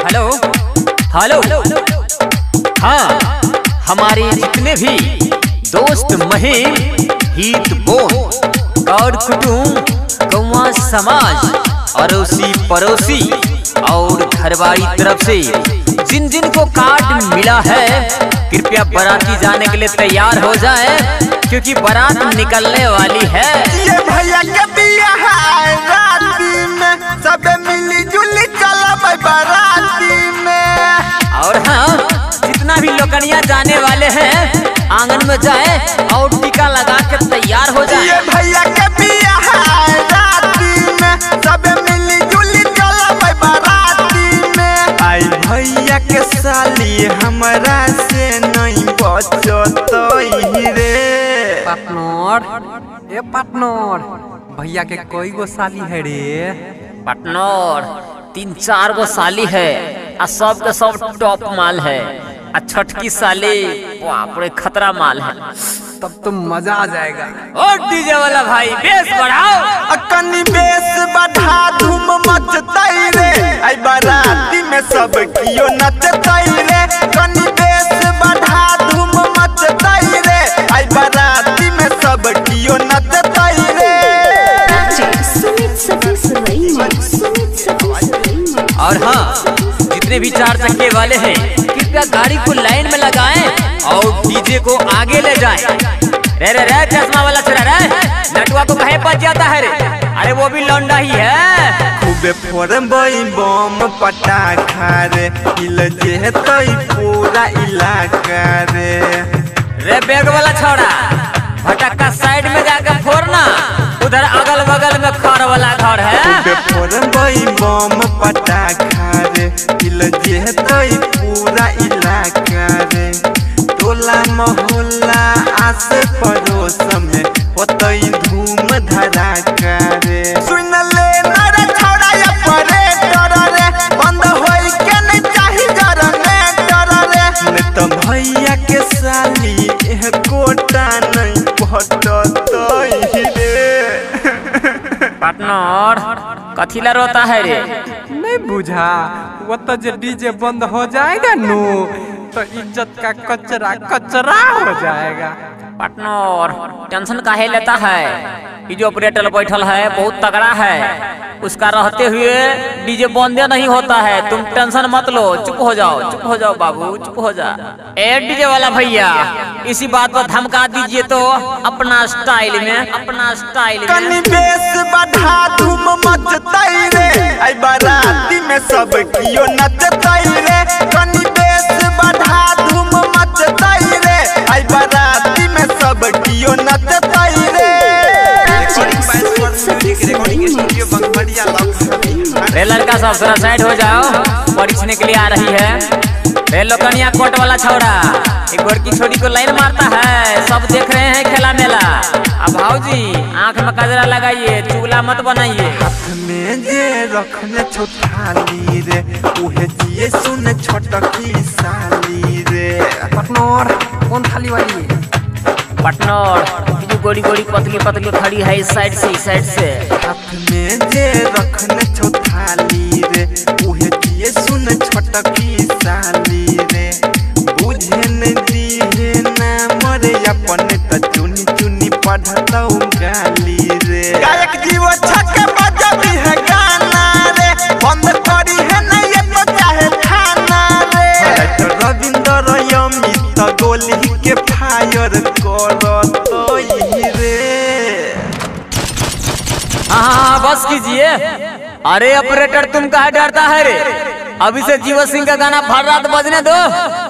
Hello hello. हाँ, हमारे जितने भी दोस्त महिम हित बोन और कुटुंब गौवा समाज अड़ोसी पड़ोसी और घरवाली तरफ से जिन जिन को कार्ड मिला है कृपया बाराती जाने के लिए तैयार हो जाए क्योंकि बारात निकलने वाली है। ये भैया के बिया है राती में सब मिली जुली चला बाराती में। और हाँ, जितना भी लोकनिया जाने वाले हैं आंगन में जाए और टीका लगा के तैयार हो जाए। ये भैया के बिया है राती में सब मिली जुली चला बाराती में। आई भैया के साली हमरा से नहीं बचत रे पार्टनर। ए पार्टनर, भैया के कोई गो साली है रे? पार्टनर 3-4 गो साली है आ सब के सब टॉप माल है आ छठकी साली बाप रे खतरा माल है। तब तो मजा आ जाएगा। ओ डीजे वाला भाई बेस बढ़ाओ। कनी बेस बढ़ा धूम मचतई रे आई बाराती में सब कियो नचतई रे। कनी बेस बढ़ा धूम मचतई रे आई बाराती में सब कियो नचतई रे। और हाँ, जितने भी 4 चक्के वाले हैं कृपया गाड़ी को लाइन में लगाएं और डीजे को आगे ले जाएं। रे चश्मा वाला चला रे, नटुआ को कहीं बच जाता है रे? अरे वो भी लौंडा ही है। खूबे फोड़बई बम पटाखा रे हिल जेतई पूरा इलाका रे बैग वाला छोड़ा भटक्का साइड में जाकर फोड़ना, उधर अगल बगल में खड़ वाला घर है। खूबे फोड़बई बम पटाखा रे हिल जेतई पूरा इलाका रे। टोला मोहल्ला आस पड़ोस में होतई धूम धड़ाका रे। सुन ले नरे छोड़ा या परे डर रे बंद होई के नहीं चाही जरने डर रे। ने तो भैया के साली एह कोटा नहीं पटतई रे। पार्टनर कथीला रोता है रे? नहीं बुझा, वो तो जो डीजे बंद हो जाएगा नो तो इज्जत का कचरा कचरा हो जाएगा। पार्टनर टेंशन काहे लेता है? ये जो ऑपरेटर बैठल है बहुत तगड़ा है, उसका रहते हुए डीजे बंदे नहीं होता है। तुम टेंशन मत लो, चुप हो जाओ बाबू, चुप हो जा। ए डीजे वाला भैया इसी बात पर धमका दीजिए तो अपना स्टाइल में। कनी बेस बढ़ा धूम मचतई रे आई बाराती में सब कियो नचतई रे। कनी बेस बढ़ा धूम मचतई रे आई बाराती में सब कियो नचतई रे। रे लड़का सब थोड़ा साइड हो जाओ, परीक्षने के लिए आ रही है। रे लोकनिया कोट वाला छौड़ा एक गोरकी छोड़ी को लाइन मारता है, सब देख रहे हैं खेला मेला। अब भाऊजी आंख में कजरा लगाइए, चूल्हा मत बनाइए। हाथ में जे रखने छोटाली रे उहे जिए सुन छोटकी साली रे। पार्टनर कौन थाली वाली है? पार्टनर जो गोड़ी पतली खड़ी है इस साइड से। हाथ में जे रखने छोटाली रे उहे जिए सुन छोटकी साली रे। बुझे न दिए ना मरे अपने त चुनी चुनी पढ़तौ गाली रे। गायक जीव छक बजबी है गाना रे बंद करी है नहीं ये तो चाहे खाना रे। तो रविंद्र यमित गोली के फायर करतई रे। हाँ बस कीजिए। अरे ऑपरेटर तुम कहाँ डरता है रे? अभी से जीव सिंह का गाना भर रात बजने दो,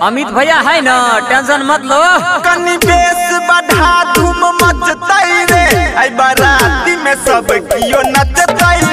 अमित भैया है ना, टेंशन मत लो। कनी बेस बढ़ा धूम मचतई रे आई बाराती में सब कियो नचतई